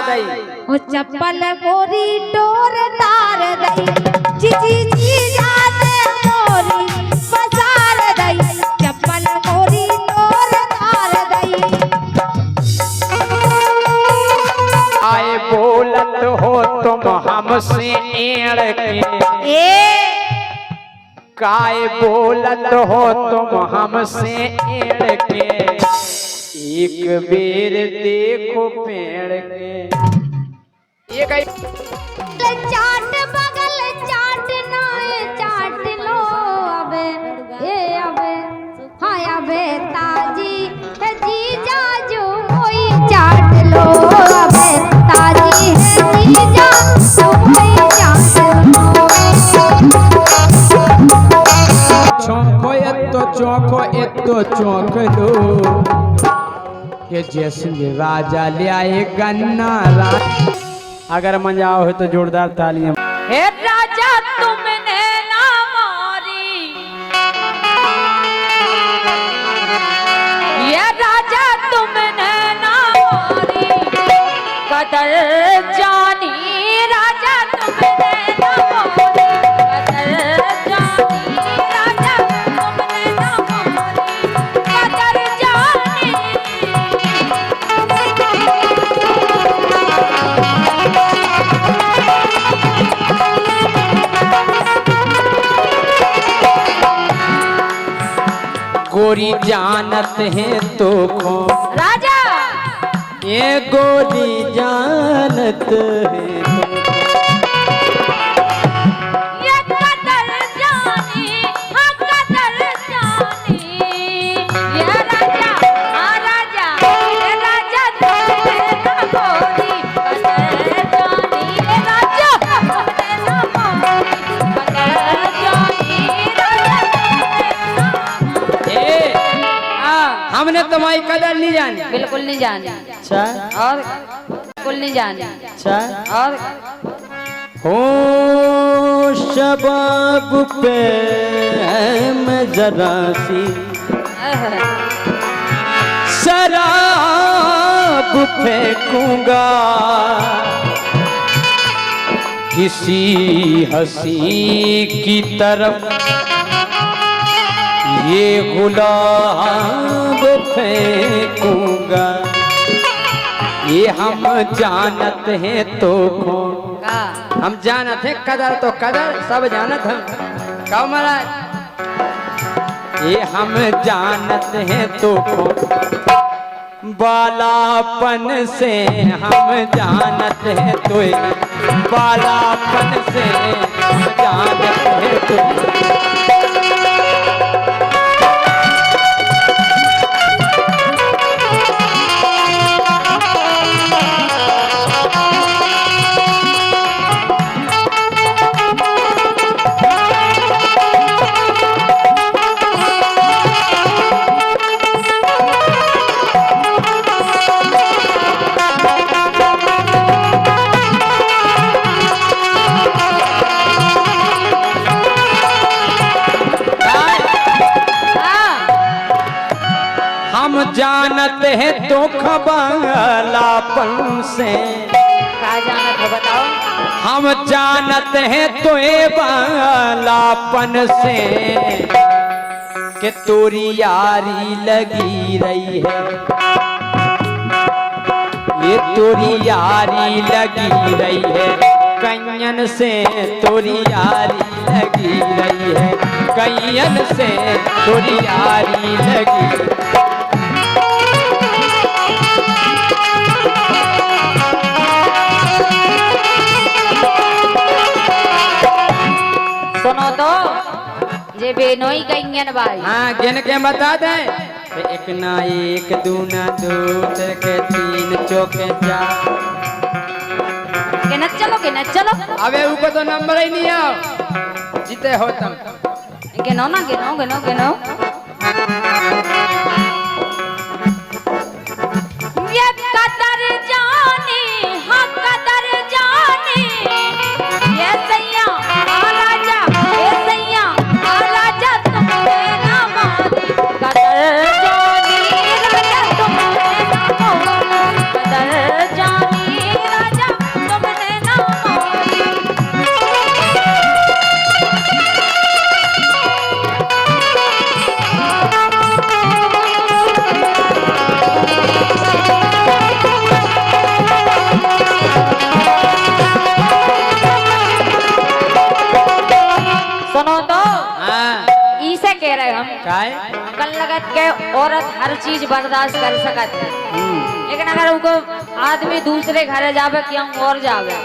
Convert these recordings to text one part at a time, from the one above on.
दई वो चप्पल कोरी डोर तार दई जी जाते मोरी बाजार दई चप्पल कोरी डोर तार दई। आए बोलत हो तुम हमसे एड़ के काय बोलत हो तुम हमसे एड़ के एक बेर देखो पेड़ के ये कई चाट बगल चाट नाए चाट लो अबे ये अबे हाय अबे ताजी है जी जाजू कोई चाट लो अबे ताजी है जी जाजू कोई चाट लो। चौको एतो चौक लो के जैसे राजा ले आए गन्ना अगर मजा हो तो जोरदार तालियां। हे राजा तुमने ना मारी ये राजा तुमने ना मारी कदर जानी राजा तुमने ना मारी कदर जानी राजा तुमने ना मारी कदर जानी। गोरी जानत है तो को राजा ये गोरी जानत है ये कदर जानी हाँ कदर जानी ये राजा हाँ राजा ये राजा तुमने ना गोरी कदर जानी ये राजा तुमने ना गोरी कदर जानी राजा हमने तुम्हारी कदर नहीं जानी बिल्कुल नहीं जानी अच्छा और बिल्कुल नहीं जानी अच्छा और हो शबाब पे मैं जरा सी शराब फेंकूंगा किसी हंसी की तरफ ये गुलाब फेंकूंगा ये हम जानत हैं तो हम जानत हैं कदर तो कदर सब जानत हम कहो महाराज ये हम जानत हैं तो बालापन से हम जानत हैं तो बालापन से हम जानत हैं तो जानत है तो खबालापन से क्या जानत हो बताओ हम जानत हैं तो बालापन से कि तोरी यारी लगी रही है ये तोरी यारी लगी रही है कैयन से तोरी यारी लगी रही है कैयन से तोरी यारी लगी। सुनो तो जे बेनोई कहियन भाई हाँ गिन के बता दे एक ना एक दू ना दो के तीन चौके चार के न चलो अबे ऊपर तो नंबर ही नहीं आओ जीते हो तुम गिनो ना गिनो ये कदर जानी हाँ कदर जानी ये सैया राजा ये सैया राजा तुमने ना मारी कदर जानी राजा तुमने ना मारी कदर जानी काहे? कल लगत के औरत हर चीज बर्दाश्त कर सकत है, लेकिन अगर उनको आदमी दूसरे घर जावे कि हम और जावे,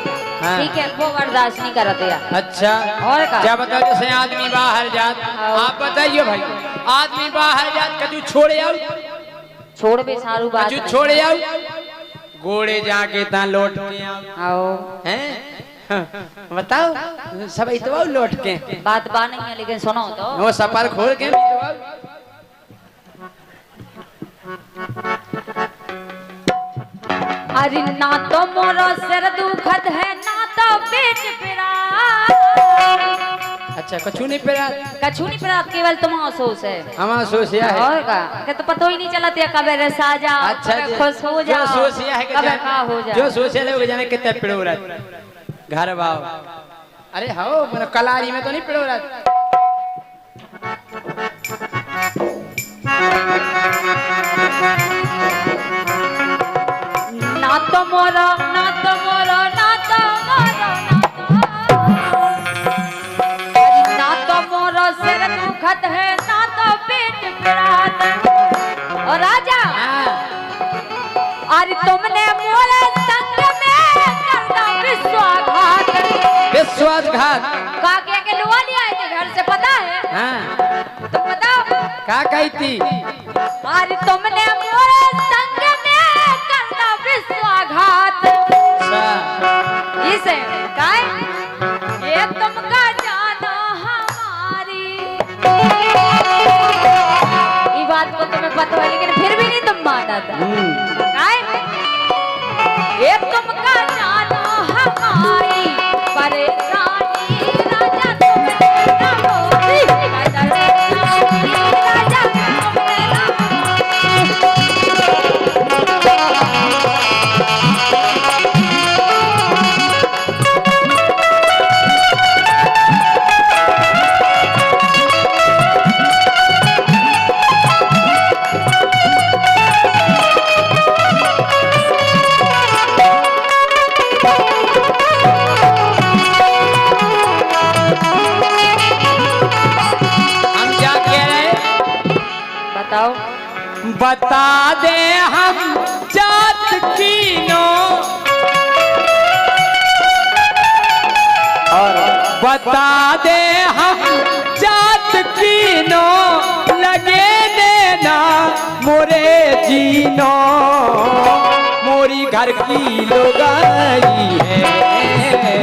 हाँ। ठीक है, वो बर्दाश्त नहीं करते यार। अच्छा और का? क्या बताओ, जैसे आदमी बाहर जात, आप बताइए भाई, आदमी बाहर जात कजू छोड़े आओ, छोड़ बे सारू बात कजू नहीं। छोड़े आओ, घोड़े जाके ता लौट के आओ हैं। बताओ सब इतवा लौट के बात बा नहीं है, लेकिन सुनो तो वो सफर खोल के इतवा। अरे ना तो मोरो सिर दुखद है, ना तो पेट पिरा। अच्छा कछु नहीं पेरा, कछु नहीं पिरा, केवल तुम अफसोस है। हमारा सोचिया है। और का के तो पता ही नहीं चला ते कब रसा जा, अच्छा कब खुश हो जा, जो सोचिया है कि कब का हो जा, जो सोचिया है वो जाने कितने पिड़ो रहा घर भाव। अरे हाँ मतलब कलारी में तो नहीं पिड़ो रहा। ना तो मोरो, ना तो मोरो, ना तो मोरो, ना तो मोरो सिर दुखद है, ना तो पेट पिरात। और राजा अरे तुमने मोरे संग में करना विश्वासघात। विश्वासघात काके के लुआ ले आए थे घर से, पता है? हाँ तुम बताओ क्या कही थी? अरे तुमने मोरे संग में करना विश्वासघात। इसे काय ये तुमका जानो हमारी, ये बात को तुम्हें पता है, लेकिन फिर भी नहीं तुम माना था। काय ये तुमका जानो हमारी परेशानी, राजा तुमने ना होती, राजा तुमने ना बताओ। बता दे हम जात कीनो, और बता दे हम जात कीनो, लगे देना मोरे जीनो, मोरी घर की लुगाई है,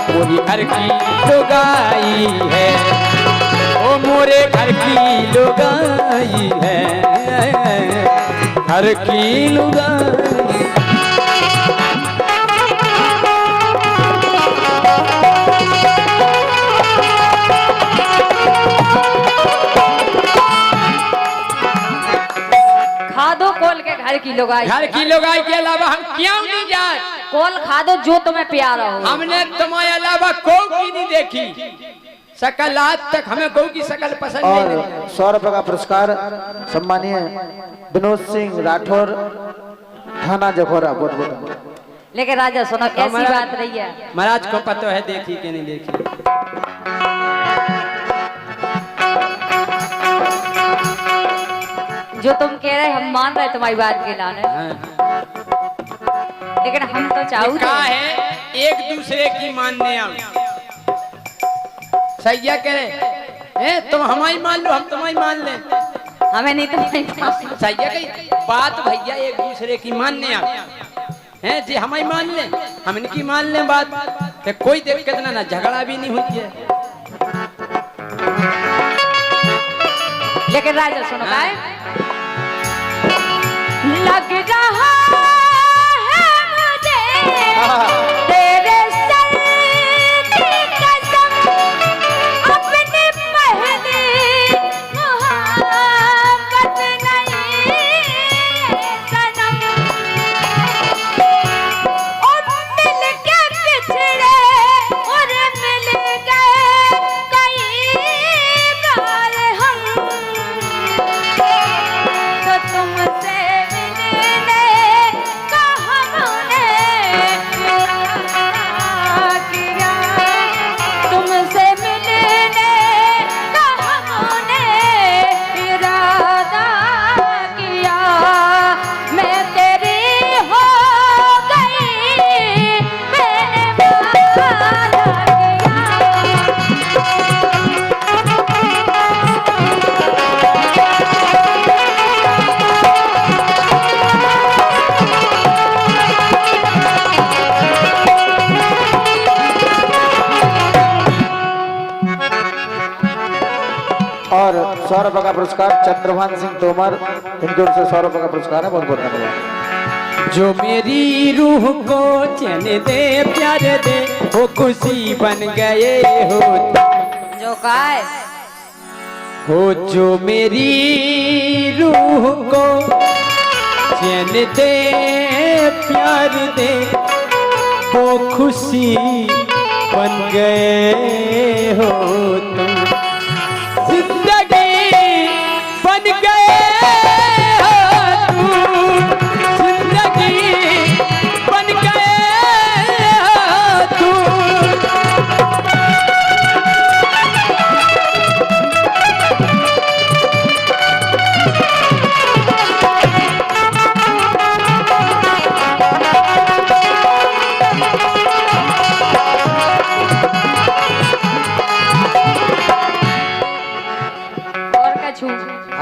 मोरी घर की लुगाई है, ओ मोरे घर की लुगाई है, घर की लुगाई। खादो कोल के घर की लुगाई, घर की लुगाई के अलावा हम क्यों नहीं जाए? कोल खादो जो तुम्हें प्यारा हो। हमने तुम्हारे अलावा कोई की नहीं देखी शकल, आज तक हमें कोई की शकल पसंद नहीं। और 100 रुपए का पुरस्कार सम्मानीय विनोद सिंह राठौर, थाना जखोरा। बहुत बहुत। लेकिन राजा सुनो, ऐसी बात नहीं है। महाराज को पता है देखी कि नहीं देखी। जो तुम कह रहे हम मान रहे तुम्हारी बात के लाने, लेकिन हम तो चाहू क्या है एक दूसरे की मानने आओ। सैया कह रहे तुम हमारी मान लो, हम तुम्हारी मान ले, हमें नहीं तो सैया कही बात भैया एक दूसरे की मानने आओ हैं जी, हमारी मान ले हम इनकी मान ले बात, तो कोई दिक्कत ना झगड़ा भी नहीं होती है। लेकिन राजा सुनो काय लग रहा है मुझे तेरे सर की कसम, अपनी पहली मोहब्बत नहीं सनम, और मिल के पिछड़े और मिल गए कई बार हम, ₹100 का पुरस्कार चंद्रभान सिंह तोमर, इनकी ओर से ₹100 का पुरस्कार है। बहुत बहुत धन्यवाद। जो मेरी रूह को चैन दे प्यार दे वो खुशी बन गए हो। जो काय हो जो मेरी रूह को चैन दे प्यार दे वो खुशी बन गए हो तुम। जिंदगी बन गए हो तुम, जिंदगी बन गए हो तुम।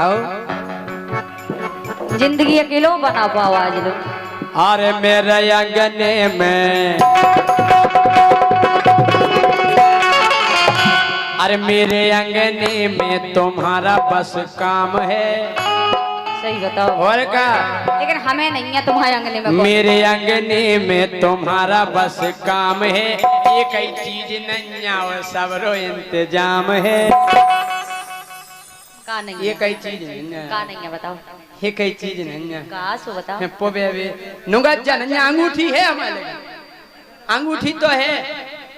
आओ जिंदगी अकेलो बना पाओ आज लो। अरे मेरे अंगने में, अरे मेरे अंगने में तुम्हारा बस काम है। सही बताओ। और का लेकिन हमें नहीं है तुम्हारे अंगने में। मेरे अंगने में तुम्हारा बस काम है। एक ही चीज नहीं और सबरो इंतजाम है। का नहीं ये कई चीज नहीं का नहीं है बताओ। ये कई चीज नहीं है। का सो बताओ। पोबे वे नुंगा जन अंगूठी है हमारे, अंगूठी तो है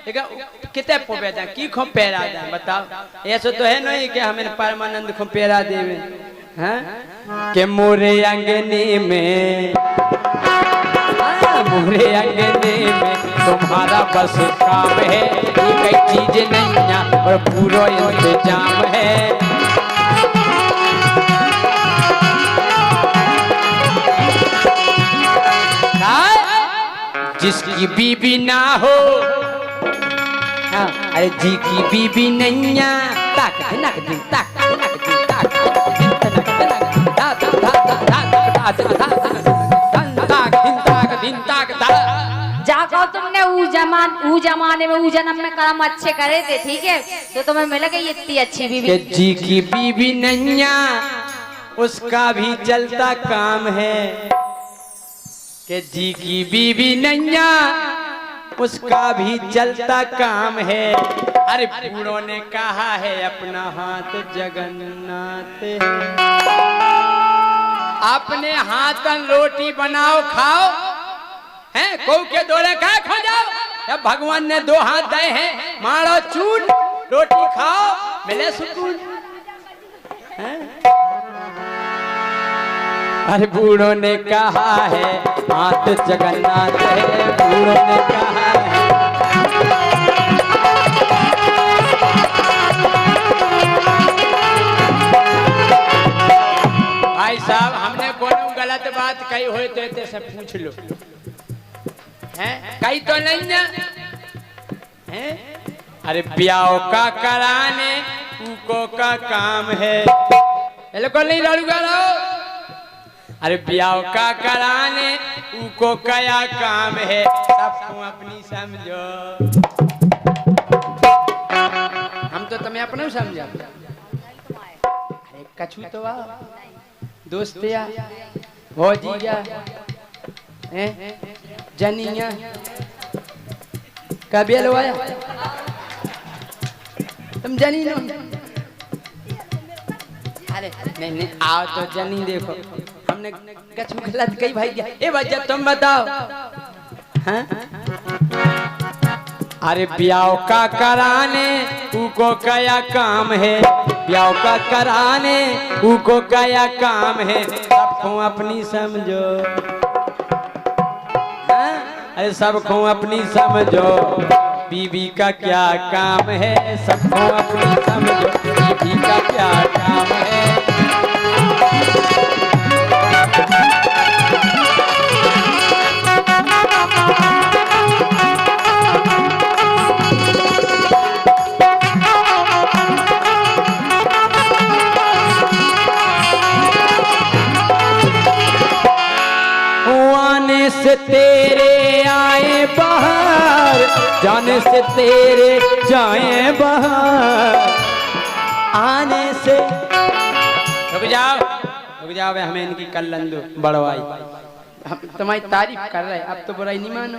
कितने पोबे जा की खो पेरा जा बताओ। ऐसा तो है नहीं कि हमें परमानंद खो पेरा देवे हैं के मोरे अंगने में, मोरे अंगने में तुम्हारा बस काम है। ये कई चीज नहीं है और पूरा इंतजाम है। जिसकी बीबी ना हो, हाँ, अरे जी की बीबी नैया ताक नक दिन ताक नक दिन ताक जाको तुमने ऊ जमाने में ऊ जन्म में कर्म अच्छे करे थे, ठीक है, तो तुम्हें मिल गई इतनी अच्छी बीवी। जी की बीबी नैया उसका भी चलता काम है कि जी की बीबी नैया उसका भी चलता काम है। अरे बूढ़ों ने कहा है अपना हाथ जगन्नाथ है। अपने हाथन रोटी बनाओ खाओ, हैं कौ के दोले का खा जाओ। जब भगवान ने 2 हाथ दे हैं मारो चून रोटी खाओ मिले सुकून। अरे बूढ़ों ने कहा है हाथ जगन्नाथ है, बूढ़ों ने कहा है। भाई साहब हमने कोनो गलत बात कही हो तो ऐसे से पूछ लो, हैं कही तो नहीं ना हैं। अरे ब्याह का कराने उको का काम है। बिल्कुल नहीं लड़ूगा रहो। अरे ब्याह का कराने उको क्या काम है। सबको अपनी समझो, हम तो तुम्हें अपना समझा। अरे कछु तो आ दोस्त या हो जीजा जनिया कभी लो आया तुम जनी लो। अरे नहीं आओ तो जनी देखो हमने कछु गलत कही भाई। ए बच्चा तुम बताओ, हाँ? अरे ब्याह का कराने उको क्या काम है। ब्याह का कराने उको क्या काम है। सबको अपनी समझो, हाँ? अरे सबको अपनी समझो बीवी का क्या काम है। सबको अपनी समझो बीवी का क्या काम है। से तेरे आए बाहर, जाने से तेरे जाए बाहर, आने से रुक जाओ बे, हमें इनकी कल्लन दो बड़वाई। हम तुम्हारी तारीफ कर रहे हैं, अब तो बुराई नहीं मानो।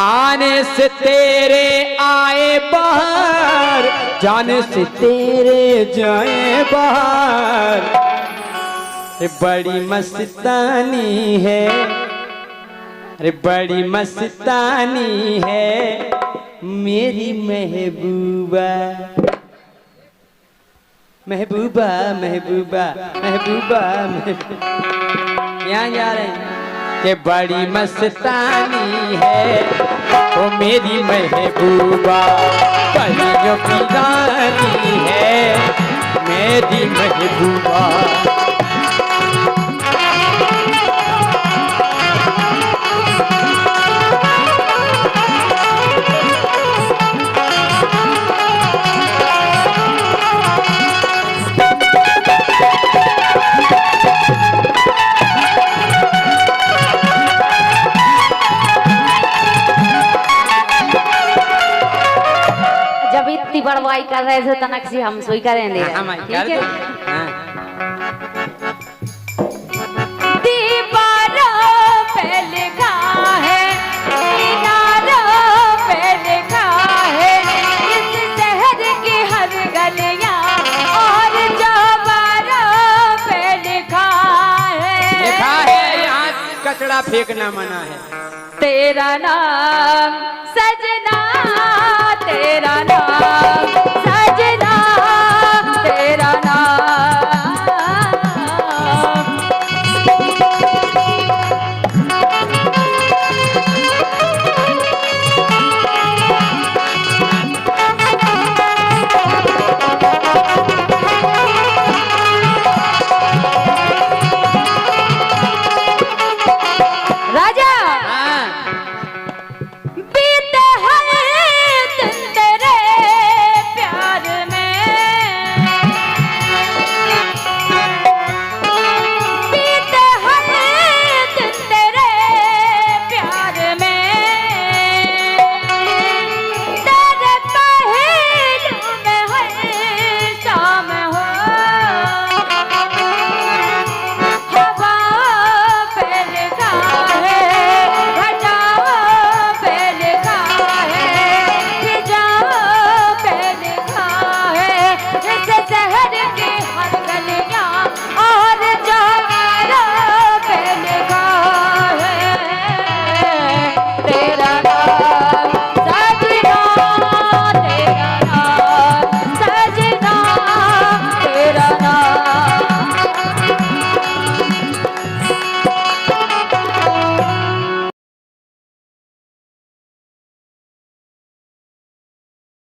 आने से तेरे आए बाहर, जाने से तेरे जाए बाहर, अरे बड़ी मस्तानी है, अरे बड़ी मस्तानी है मेरी महबूबा, महबूबा महबूबा महबूबा महबूबा। यहाँ जा रहे हैं कि बड़ी मस्तानी है वो मेरी महबूबा, परियों की रानी है मेरी महबूबा। इतनी बड़वाई कर रहे थे तनक से हम सोई करेंगे। ठीक है, दीवारों पे लिखा है, मीनारों पे लिखा है, इस शहर की हर गलियां और चौबारों पे लिखा है यहाँ कचरा फेंकना मना है। तेरा नाम सजना, तेरा नाम